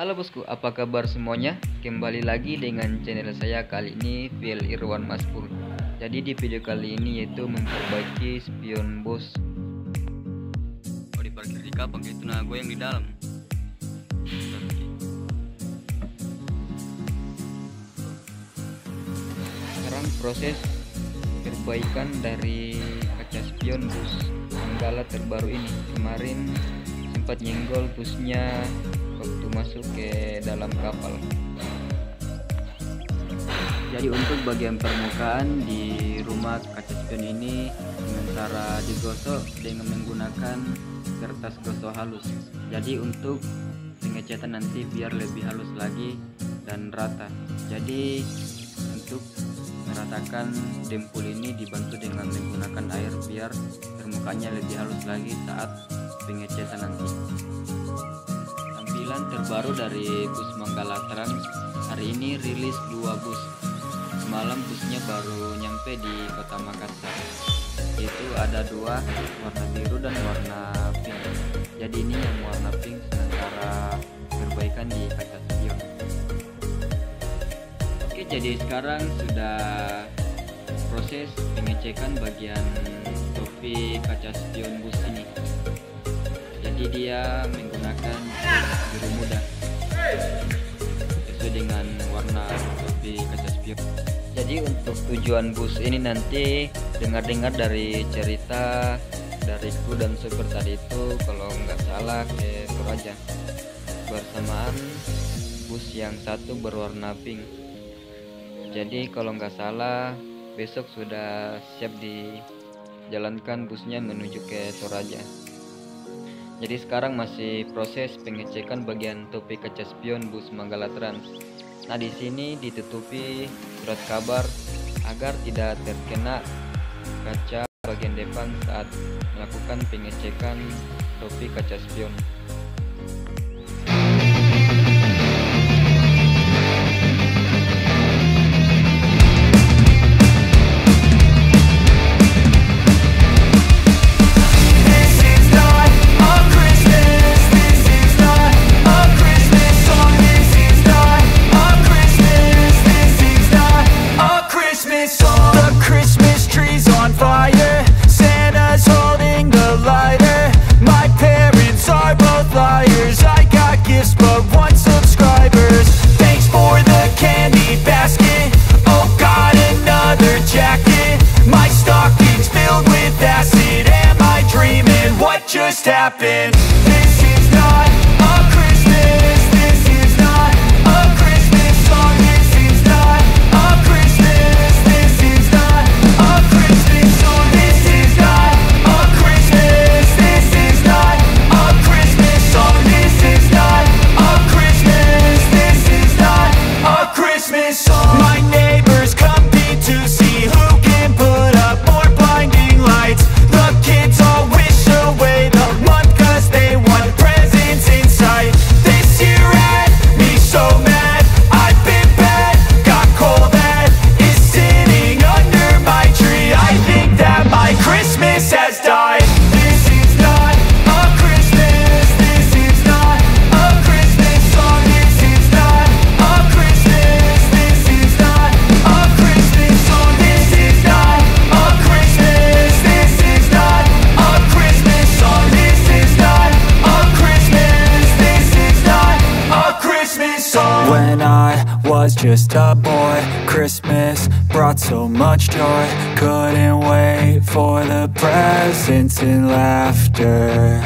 Halo bosku, apa kabar semuanya? Kembali lagi dengan channel saya kali ini, Phil Irwan Maspur. Jadi di video kali ini yaitu memperbaiki spion bos. Oh, diparkir di kapang itu, nah gue yang di dalam. Sekarang proses perbaikan dari kaca spion bus Manggala terbaru ini. Kemarin sempat nyenggol busnya waktu masuk ke dalam kapal. Jadi untuk bagian permukaan di rumah kaca spion ini sementara digosok dengan menggunakan kertas gosok halus. Jadi untuk pengecatan nanti biar lebih halus lagi dan rata. Jadi untuk meratakan dempul ini dibantu dengan menggunakan air biar permukaannya lebih halus lagi saat pengecatan nanti. Tampilan terbaru dari bus Manggala Trans hari ini rilis 2 bus. Semalam busnya baru nyampe di kota Makassar. Itu ada 2, warna biru dan warna pink. Jadi ini yang warna pink sementara perbaikan di kaca spion. Oke, jadi sekarang sudah proses pengecekan bagian topi kaca spion bus ini. Jadi dia menggunakan biru muda sesuai dengan warna topi kaca spion. Jadi untuk tujuan bus ini nanti dengar-dengar dari cerita dari kru dan sopir tadi itu kalau nggak salah ke Toraja, bersamaan bus yang satu berwarna pink. Jadi kalau nggak salah besok sudah siap dijalankan busnya menuju ke Toraja. Jadi sekarang masih proses pengecekan bagian topi kaca spion bus Manggala Trans. Nah, di sini ditutupi surat kabar agar tidak terkena kaca bagian depan saat melakukan pengecekan topi kaca spion. Just happened. This is not a Christmas. This is not a Christmas song. This is not a Christmas. This is not a Christmas song. This is not a Christmas. This is not a Christmas song. This is not a Christmas. This is not a Christmas song. My neighbors compete to see who can put up more blinding lights. The kids all wish away the month 'cause they want presents in sight. This year had me so mad, I've been bad, got coal that is sitting under my tree. I think that my Christmas has died. This is not a Christmas. This is not a Christmas song. This is not a Christmas. This is not a Christmas song. This is not a Christmas. This is not a Christmas song. This is not a Christmas. This is not a Christmas song. When I was just a boy, Christmas brought so much joy. Couldn't wait for the presents and laughter.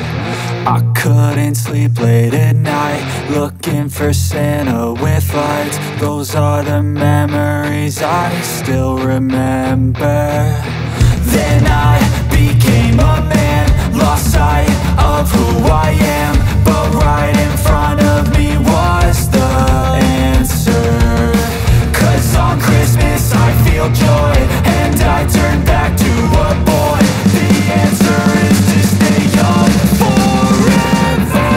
I couldn't sleep late at night, looking for Santa with lights. Those are the memories I still remember. Then I became a man, lost sight of who I am, but right in front of me was the answer. 'Cause on Christmas I feel joy, and I turn back to a boy. The answer is to stay young forever.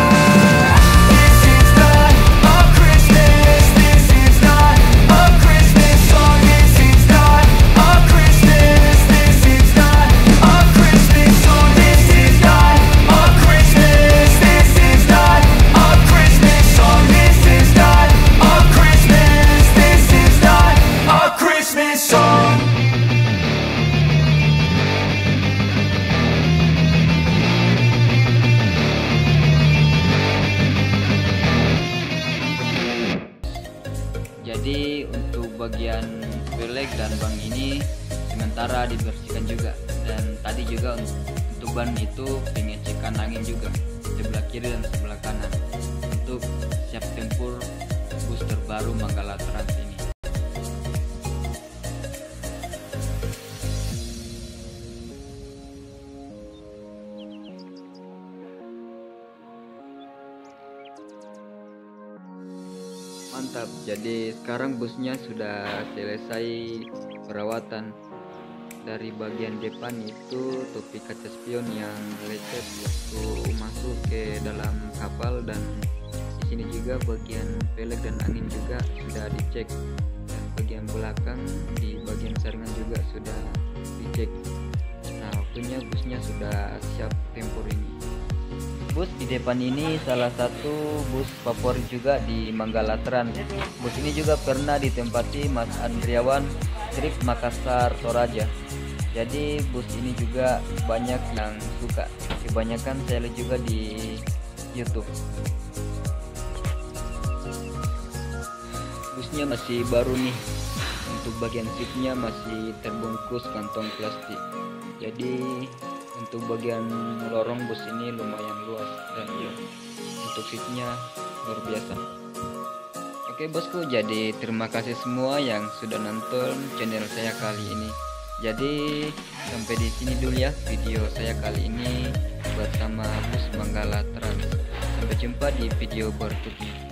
This is not a Christmas. This is not a Christmas song. This is not a Christmas. This lupa dibersihkan juga. Dan tadi juga untuk ban itu pengecekan angin juga sebelah kiri dan sebelah kanan untuk siap tempur bus terbaru Manggala Trans ini. Mantap, jadi sekarang busnya sudah selesai perawatan. Dari bagian depan itu topi kaca spion yang lecet waktu masuk ke dalam kapal, dan di sini juga bagian pelek dan angin juga sudah dicek, dan bagian belakang di bagian saringan juga sudah dicek. Nah, waktunya busnya sudah siap tempur ini. Bus di depan ini salah satu bus favorit juga di Manggala Trans. Bus ini juga pernah ditempati Mas Andriawan trip Makassar Toraja. Jadi bus ini juga banyak yang suka. Kebanyakan saya lihat juga di YouTube. Busnya masih baru nih. Untuk bagian seatnya masih terbungkus kantong plastik. Jadi untuk bagian lorong bus ini lumayan luas, dan untuk seatnya luar biasa. Oke bosku, jadi terima kasih semua yang sudah nonton channel saya kali ini. Jadi sampai di sini dulu ya video saya kali ini bersama bus Manggala Trans. Sampai jumpa di video berikutnya.